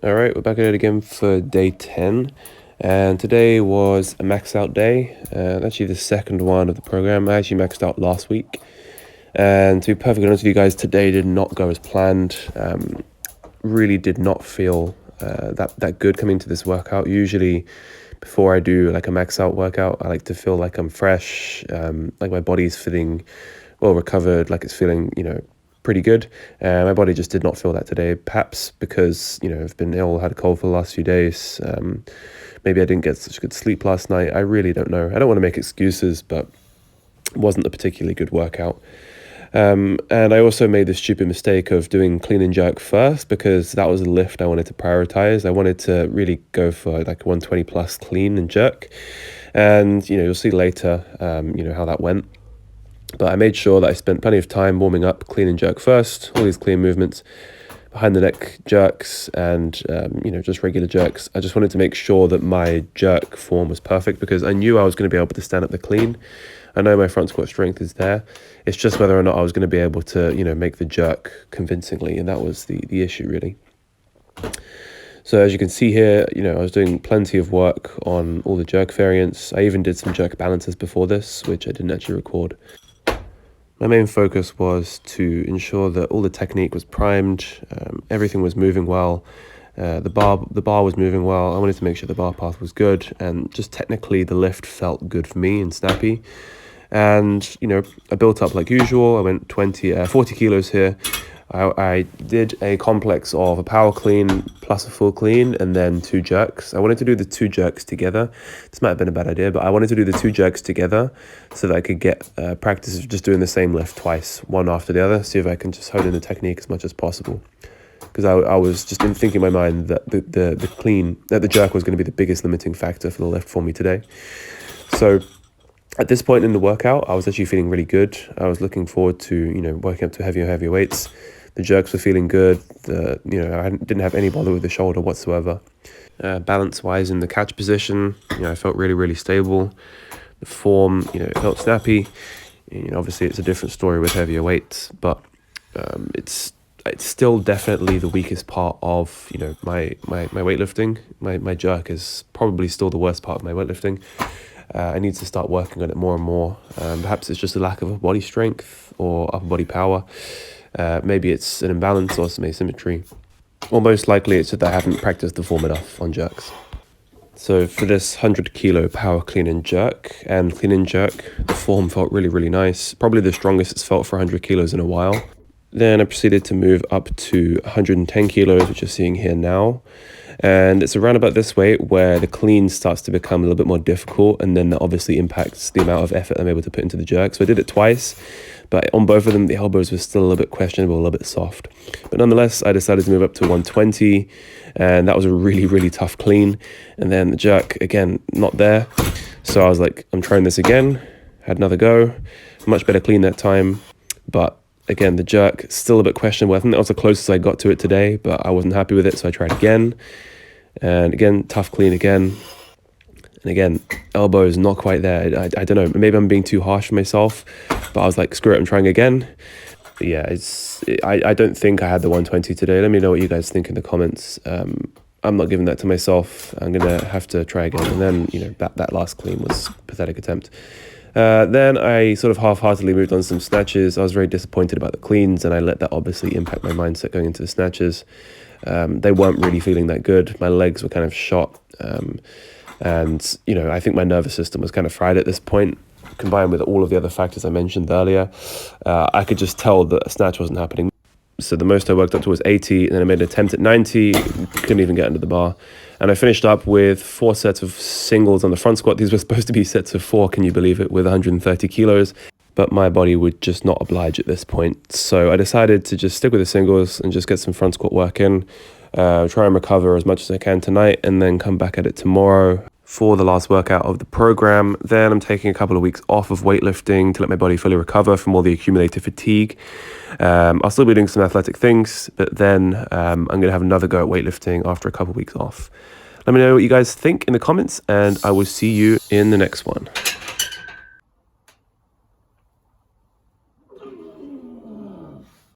All right, we're back at it again for day 10. And today was a max out day. Actually the second one of the program. I actually maxed out last week. And to be perfectly honest with you guys, today did not go as planned. Really did not feel that good coming to this workout. Usually before I do like a max out workout, I like to feel like I'm fresh, like my body's feeling well recovered, like it's feeling, pretty good. My body just did not feel that today, perhaps because, I've been ill, had a cold for the last few days. Maybe I didn't get such good sleep last night. I really don't know. I don't want to make excuses, but it wasn't a particularly good workout. And I also made the stupid mistake of doing clean and jerk first because that was a lift I wanted to prioritize. I wanted to really go for like 120 plus clean and jerk. And, you'll see later, how that went. But I made sure that I spent plenty of time warming up clean and jerk first, all these clean movements, behind the neck jerks and, just regular jerks. I just wanted to make sure that my jerk form was perfect because I knew I was going to be able to stand up the clean. I know my front squat strength is there. It's just whether or not I was going to be able to, make the jerk convincingly. And that was the issue, really. So as you can see here, I was doing plenty of work on all the jerk variants. I even did some jerk balances before this, which I didn't actually record. My main focus was to ensure that all the technique was primed, everything was moving well, the bar was moving well. I wanted to make sure the bar path was good, and just technically the lift felt good for me and snappy. And, I built up like usual. I went 40 kilos here. I did a complex of a power clean plus a full clean and then 2 jerks. I wanted to do the 2 jerks together. This might have been a bad idea, but I wanted to do the 2 jerks together so that I could get practice of just doing the same lift twice, one after the other, see if I can just hone in the technique as much as possible. Because I was just thinking in my mind that the jerk was going to be the biggest limiting factor for the lift for me today. So at this point in the workout, I was actually feeling really good. I was looking forward to, working up to heavier weights. The jerks were feeling good. I didn't have any bother with the shoulder whatsoever. Balance-wise in the catch position, I felt really, really stable. The form, it felt snappy. Obviously it's a different story with heavier weights, but it's still definitely the weakest part of, my weightlifting. My jerk is probably still the worst part of my weightlifting. I need to start working on it more and more. Perhaps it's just a lack of body strength or upper body power. Maybe it's an imbalance or some asymmetry. Or most likely it's that I haven't practiced the form enough on jerks. So for this 100 kilo power clean and jerk, the form felt really, really nice. Probably the strongest it's felt for 100 kilos in a while. Then I proceeded to move up to 110 kilos, which you're seeing here now. And it's around about this weight where the clean starts to become a little bit more difficult, and then that obviously impacts the amount of effort I'm able to put into the jerk. So I did it twice, but on both of them, the elbows were still a little bit questionable, a little bit soft. But nonetheless, I decided to move up to 120, and that was a really, really tough clean. And then the jerk, again, not there. So I was like, I'm trying this again. Had another go. Much better clean that time, but again, the jerk, still a bit questionable. I think that was the closest I got to it today, but I wasn't happy with it, so I tried again. And again, tough clean again. And again, elbows not quite there. I don't know, maybe I'm being too harsh for myself, but I was like, screw it, I'm trying again. But yeah, I don't think I had the 120 today. Let me know what you guys think in the comments. I'm not giving that to myself. I'm going to have to try again. And then, that last clean was a pathetic attempt. Then I sort of half-heartedly moved on to some snatches. I was very disappointed about the cleans, and I let that obviously impact my mindset going into the snatches. They weren't really feeling that good. My legs were kind of shot. And, I think my nervous system was kind of fried at this point, combined with all of the other factors I mentioned earlier. I could just tell that a snatch wasn't happening. So the most I worked up to was 80, and then I made an attempt at 90, couldn't even get under the bar. And I finished up with 4 sets of singles on the front squat. These were supposed to be sets of 4, can you believe it, with 130 kilos. But my body would just not oblige at this point. So I decided to just stick with the singles and just get some front squat work in, try and recover as much as I can tonight, and then come back at it tomorrow for the last workout of the program. Then I'm taking a couple of weeks off of weightlifting to let my body fully recover from all the accumulated fatigue. I'll still be doing some athletic things, but then I'm going to have another go at weightlifting after a couple of weeks off. Let me know what you guys think in the comments, and I will see you in the next one.